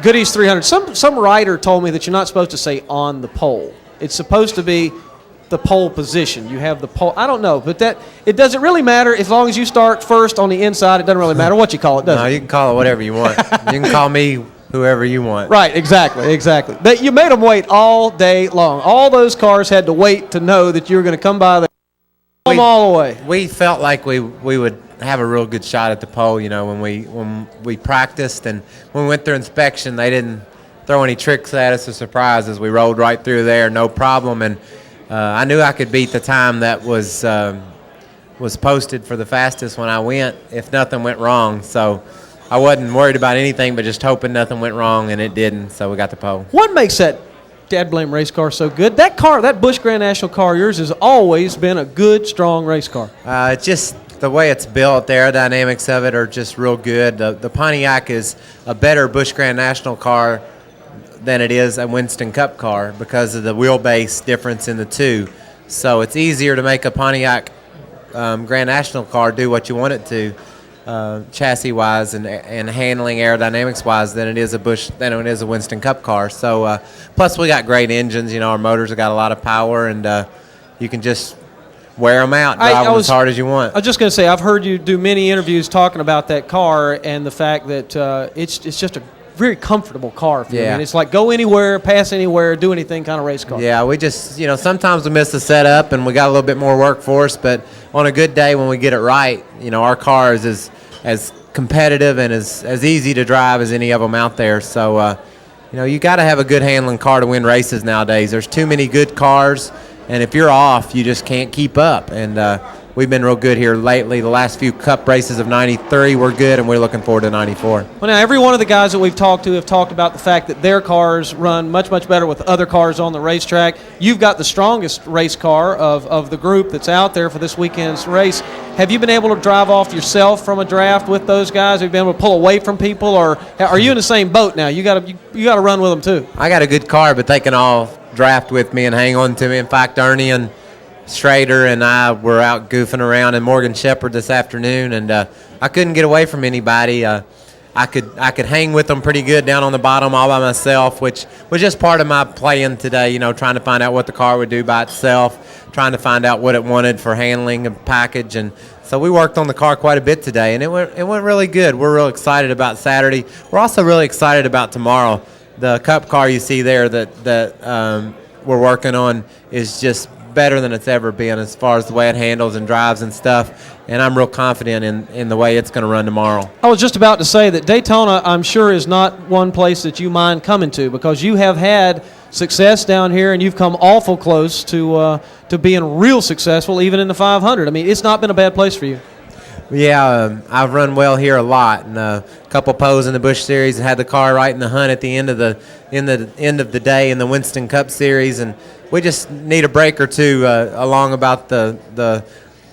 Goodies 300. Some writer told me that you're not supposed to say on the pole. It's supposed to be the pole position. You have the pole. I don't know, but it doesn't really matter as long as you start first on the inside. It doesn't really matter what you call it, does it? No, you can call it whatever you want. You can call me whoever you want. Right, exactly. But you made them wait all day long. All those cars had to wait to know that you were going to come by all the way. We felt like we would have a real good shot at the pole, you know, when we practiced, and when we went through inspection, they didn't throw any tricks at us or surprises. We rolled right through there, no problem, and I knew I could beat the time that was posted for the fastest when I went if nothing went wrong. So I wasn't worried about anything but just hoping nothing went wrong, and it didn't, so we got the pole. What makes that Dad Blame race car so good? That car, that Busch Grand National car, yours has always been a good, strong race car. Just the way it's built, the aerodynamics of it are just real good. The Pontiac is a better Busch Grand National car than it is a Winston Cup car because of the wheelbase difference in the two. So it's easier to make a Pontiac Grand National car do what you want it to, chassis-wise and handling aerodynamics-wise, than it is a Winston Cup car. So plus we got great engines. You know, our motors have got a lot of power, and you can just wear them out, drive them as hard as you want. I was just going to say, I've heard you do many interviews talking about that car and the fact that it's just a very comfortable car for you. I mean, it's like go anywhere, pass anywhere, do anything kind of race car. Yeah, we just, you know, sometimes we miss the setup and we got a little bit more work for us, but on a good day when we get it right, you know, our car is as competitive and as easy to drive as any of them out there. So, you know, you got to have a good handling car to win races nowadays. There's too many good cars, and if you're off, you just can't keep up. And we've been real good here lately. The last few Cup races of '93 were good, and we're looking forward to '94. Well, now, every one of the guys that we've talked to have talked about the fact that their cars run much, much better with other cars on the racetrack. You've got the strongest race car of the group that's out there for this weekend's race. Have you been able to drive off yourself from a draft with those guys? Have you been able to pull away from people, or are you in the same boat now? You got to run with them too. I got a good car, but they can all draft with me and hang on to me. In fact, Ernie and Schrader and I were out goofing around in Morgan Shepherd this afternoon, and I couldn't get away from anybody. I could hang with them pretty good down on the bottom all by myself, which was just part of my playing today, you know, trying to find out what the car would do by itself, trying to find out what it wanted for handling and package. And so we worked on the car quite a bit today, and it went really good. We're real excited about Saturday. We're also really excited about tomorrow. The Cup car you see there that we're working on is just better than it's ever been as far as the way it handles and drives and stuff, and I'm real confident in the way it's going to run tomorrow. I was just about to say that Daytona, I'm sure, is not one place that you mind coming to, because you have had success down here and you've come awful close to being real successful even in the 500. I mean, it's not been a bad place for you. Yeah, I've run well here a lot, and a couple poles in the Busch Series, and had the car right in the hunt at the end of the day in the Winston Cup Series, and we just need a break or two along about the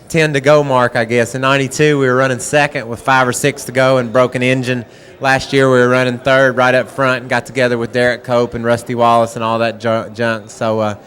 10 to go mark, I guess. In '92, we were running second with 5 or 6 to go and broken engine. Last year, we were running third right up front and got together with Derek Cope and Rusty Wallace and all that junk. So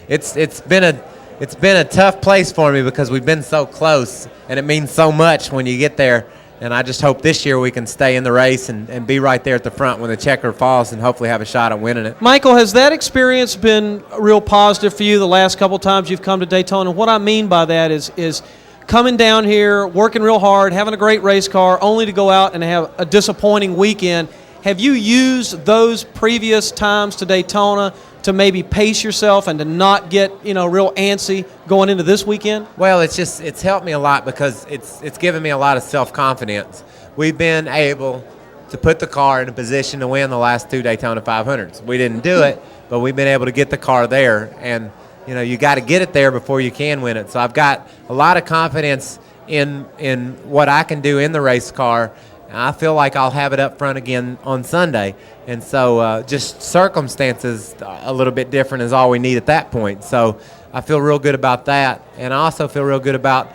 it's been a tough place for me because we've been so close, and it means so much when you get there. And I just hope this year we can stay in the race and be right there at the front when the checker falls and hopefully have a shot at winning it. Michael, has that experience been real positive for you the last couple times you've come to Daytona? What I mean by that is coming down here, working real hard, having a great race car, only to go out and have a disappointing weekend. Have you used those previous times to Daytona to maybe pace yourself and to not get, real antsy going into this weekend? Well, it's helped me a lot because it's given me a lot of self-confidence. We've been able to put the car in a position to win the last 2 Daytona 500s. We didn't do it, but we've been able to get the car there, and you got to get it there before you can win it. So I've got a lot of confidence in what I can do in the race car. I feel like I'll have it up front again on Sunday. And so just circumstances a little bit different is all we need at that point. So I feel real good about that. And I also feel real good about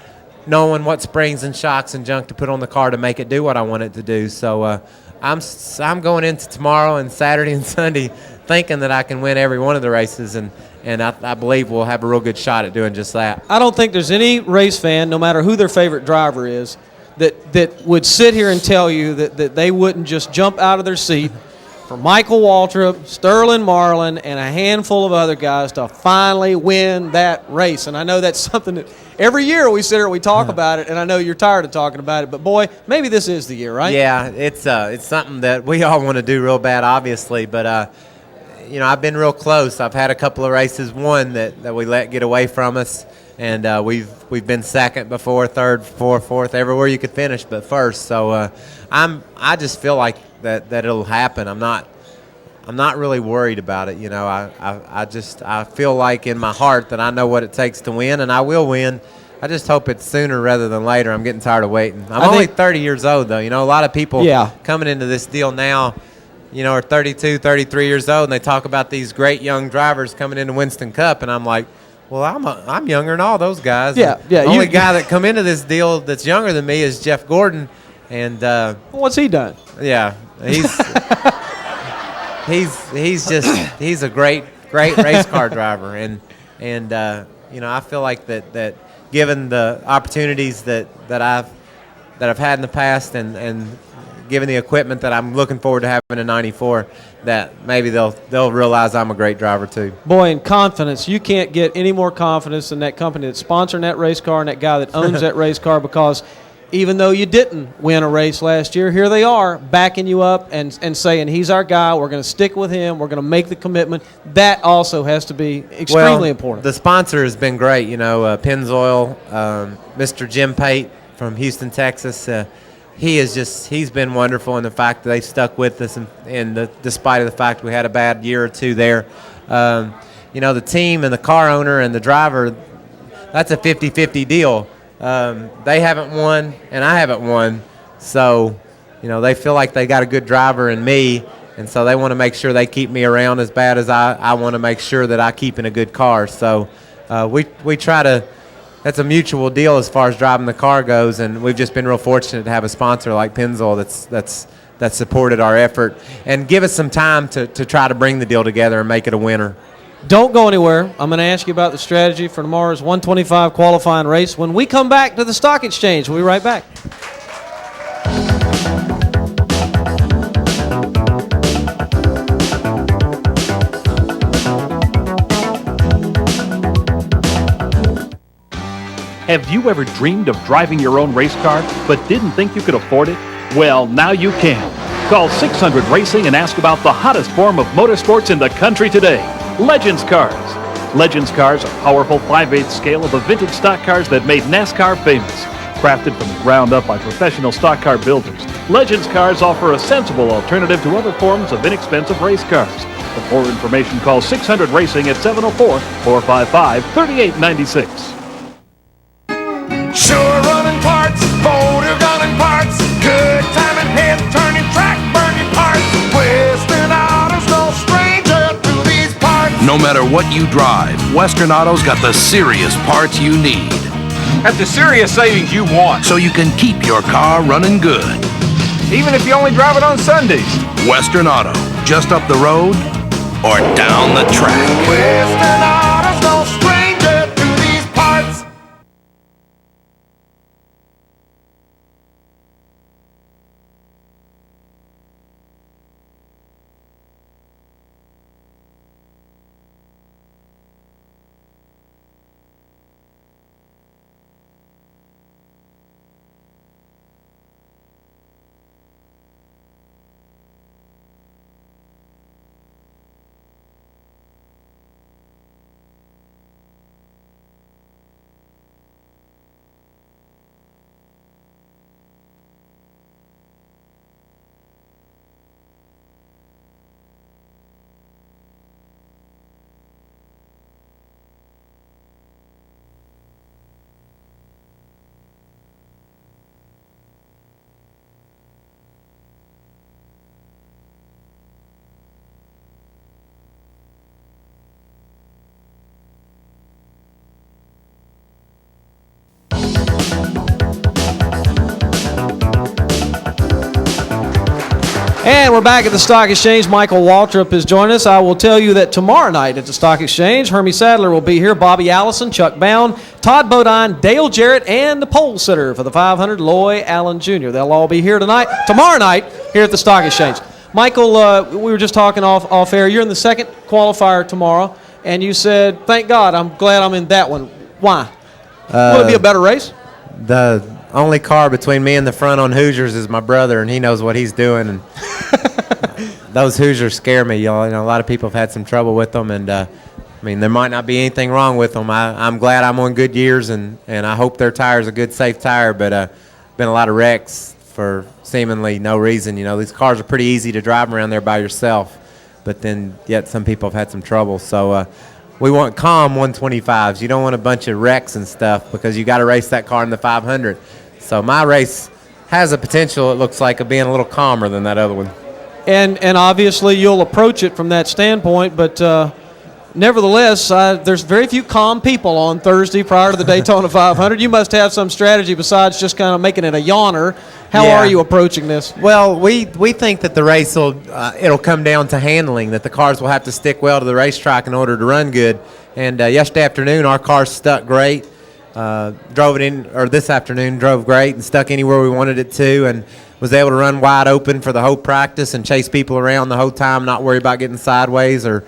knowing what springs and shocks and junk to put on the car to make it do what I want it to do. So I'm going into tomorrow and Saturday and Sunday thinking that I can win every one of the races. And I believe we'll have a real good shot at doing just that. I don't think there's any race fan, no matter who their favorite driver is, that would sit here and tell you that they wouldn't just jump out of their seat for Michael Waltrip, Sterling Marlin, and a handful of other guys to finally win that race. And I know that's something that every year we sit here and we talk about it, and I know you're tired of talking about it, but boy, maybe this is the year, right? Yeah, it's something that we all want to do real bad, obviously, but I've been real close. I've had a couple of races won that we let get away from us. And we've been second before, third, fourth, everywhere you could finish but first. So I just feel like that it'll happen. I'm not really worried about it. I feel like in my heart that I know what it takes to win, and I will win. I just hope it's sooner rather than later. I'm getting tired of waiting. I'm only 30 years old though. A lot of people coming into this deal now, are 32, 33 years old, and they talk about these great young drivers coming into Winston Cup, and I'm like, well, I'm younger than all those guys. Yeah. The only guy that come into this deal that's younger than me is Jeff Gordon, and what's he done? Yeah, he's a great race car driver, and I feel like that given the opportunities that I've had in the past and given the equipment that I'm looking forward to having in '94, that maybe they'll realize I'm a great driver too. Boy, in confidence, you can't get any more confidence than that company that's sponsoring that race car and that guy that owns that race car, because even though you didn't win a race last year, here they are backing you up and saying, he's our guy, we're going to stick with him, we're going to make the commitment. That also has to be extremely important. The sponsor has been great, Pennzoil, Mr. Jim Pate from Houston, Texas. he's been wonderful in the fact that they stuck with us, despite of the fact we had a bad year or two there. The team and the car owner and the driver, that's a 50-50 deal. They haven't won, and I haven't won. So, they feel like they got a good driver in me, and so they want to make sure they keep me around as bad as I want to make sure that I keep in a good car. So we try to – that's a mutual deal as far as driving the car goes, and we've just been real fortunate to have a sponsor like Pennzoil that's supported our effort and give us some time to try to bring the deal together and make it a winner. Don't go anywhere. I'm going to ask you about the strategy for tomorrow's 125 qualifying race when we come back to the Stock Exchange. We'll be right back. Have you ever dreamed of driving your own race car but didn't think you could afford it? Well, now you can. Call 600 Racing and ask about the hottest form of motorsports in the country today, Legends Cars. Legends Cars are powerful 5/8 scale of the vintage stock cars that made NASCAR famous. Crafted from the ground up by professional stock car builders, Legends Cars offer a sensible alternative to other forms of inexpensive race cars. For more information, call 600 Racing at 704-455-3896. Sure running parts, motor gunning parts, good time and head turning track burning parts. Western Auto's no stranger to these parts. No matter what you drive, Western Auto's got the serious parts you need. At the serious savings you want. So you can keep your car running good. Even if you only drive it on Sundays. Western Auto, just up the road or down the track. Western Auto's no stranger to these parts. And we're back at the Stock Exchange. Michael Waltrip has joined us. I will tell you that tomorrow night at the Stock Exchange, Hermie Sadler will be here, Bobby Allison, Chuck Bound, Todd Bodine, Dale Jarrett, and the pole sitter for the 500, Loy Allen Jr. They'll all be here tomorrow night here at the Stock Exchange. Michael, we were just talking off air. You're in the second qualifier tomorrow, and you said, thank God, I'm glad I'm in that one. Why? Will it be a better race? The only car between me and the front on Hoosiers is my brother, and he knows what he's doing. And those Hoosiers scare me, y'all. A lot of people have had some trouble with them, and there might not be anything wrong with them. I'm glad I'm on good years, and I hope their tire's a good, safe tire. But been a lot of wrecks for seemingly no reason. These cars are pretty easy to drive around there by yourself, but then yet some people have had some trouble. So we want calm 125s. You don't want a bunch of wrecks and stuff because you got to race that car in the 500. So my race has a potential, it looks like, of being a little calmer than that other one. And obviously you'll approach it from that standpoint, but nevertheless, there's very few calm people on Thursday prior to the Daytona 500. You must have some strategy besides just kind of making it a yawner. How are you approaching this? Well, we think that the race it'll come down to handling, that the cars will have to stick well to the racetrack in order to run good. And yesterday afternoon, our cars stuck great. This afternoon drove great and stuck anywhere we wanted it to, and was able to run wide open for the whole practice and chase people around the whole time, not worry about getting sideways or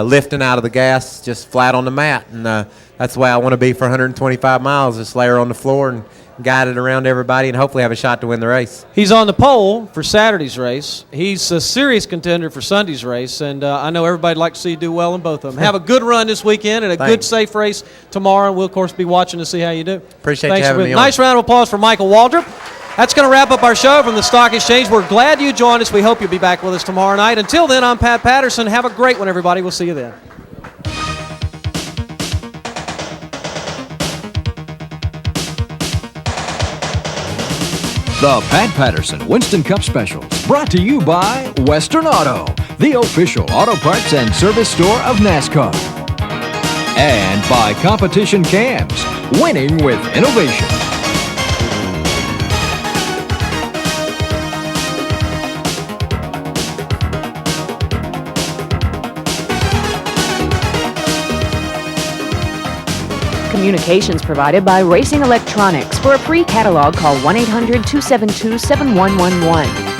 lifting out of the gas, just flat on the mat. And that's the way I want to be for 125 miles, just lay her on the floor and guide it around everybody and hopefully have a shot to win the race. He's on the pole for Saturday's race. He's a serious contender for Sunday's race, and I know everybody'd like to see you do well in both of them. Have a good run this weekend and a good, safe race tomorrow. We'll, of course, be watching to see how you do. Appreciate you having me on. Nice round of applause for Michael Waltrip. That's going to wrap up our show from the Stock Exchange. We're glad you joined us. We hope you'll be back with us tomorrow night. Until then, I'm Pat Patterson. Have a great one, everybody. We'll see you then. The Pat Patterson Winston Cup Specials, brought to you by Western Auto, the official auto parts and service store of NASCAR. And by Competition Cams, winning with innovation. Communications provided by Racing Electronics. For a free catalog, call 1-800-272-7111.